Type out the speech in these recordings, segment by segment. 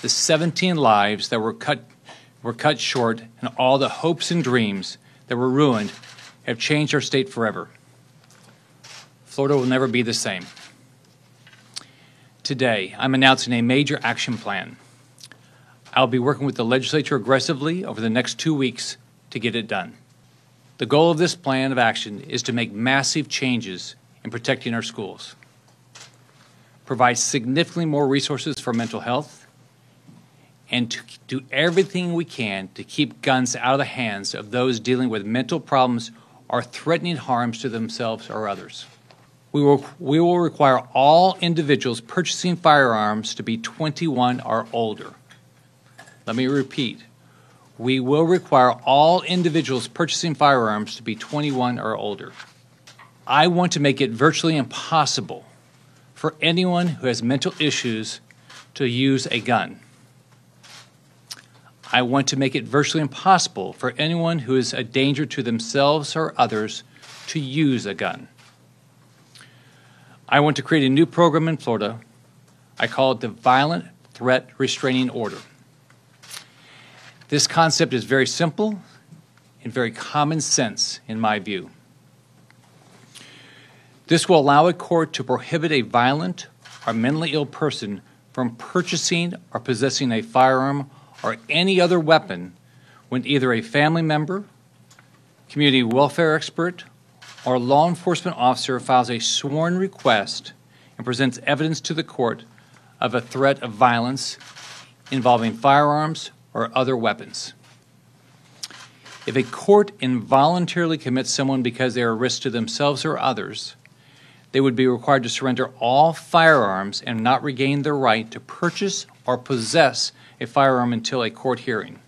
the 17 lives that were cut short, and all the hopes and dreams that were ruined have changed our state forever. Florida will never be the same. Today, I'm announcing a major action plan. I'll be working with the legislature aggressively over the next 2 weeks to get it done. The goal of this plan of action is to make massive changes in protecting our schools, provide significantly more resources for mental health, and to do everything we can to keep guns out of the hands of those dealing with mental problems or threatening harms to themselves or others. We will require all individuals purchasing firearms to be 21 or older. Let me repeat. We will require all individuals purchasing firearms to be 21 or older. I want to make it virtually impossible for anyone who has mental issues to use a gun. I want to make it virtually impossible for anyone who is a danger to themselves or others to use a gun. I want to create a new program in Florida. I call it the Violent Threat Restraining Order. This concept is very simple and very common sense in my view. This will allow a court to prohibit a violent or mentally ill person from purchasing or possessing a firearm or any other weapon when either a family member, community welfare expert, or law enforcement officer files a sworn request and presents evidence to the court of a threat of violence involving firearms or other weapons. If a court involuntarily commits someone because they are a risk to themselves or others, they would be required to surrender all firearms and not regain their right to purchase or possess a firearm until a court hearing.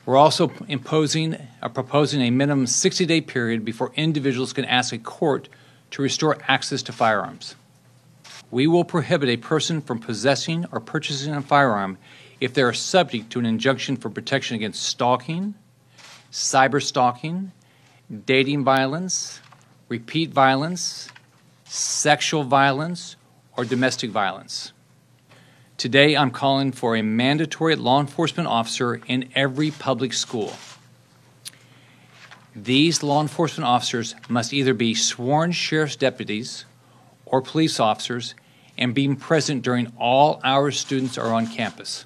We're also proposing a minimum 60-day period before individuals can ask a court to restore access to firearms. We will prohibit a person from possessing or purchasing a firearm if they are subject to an injunction for protection against stalking, cyberstalking, dating violence, repeat violence, sexual violence, or domestic violence. Today, I'm calling for a mandatory law enforcement officer in every public school. These law enforcement officers must either be sworn sheriff's deputies or police officers and be present during all hours students are on campus.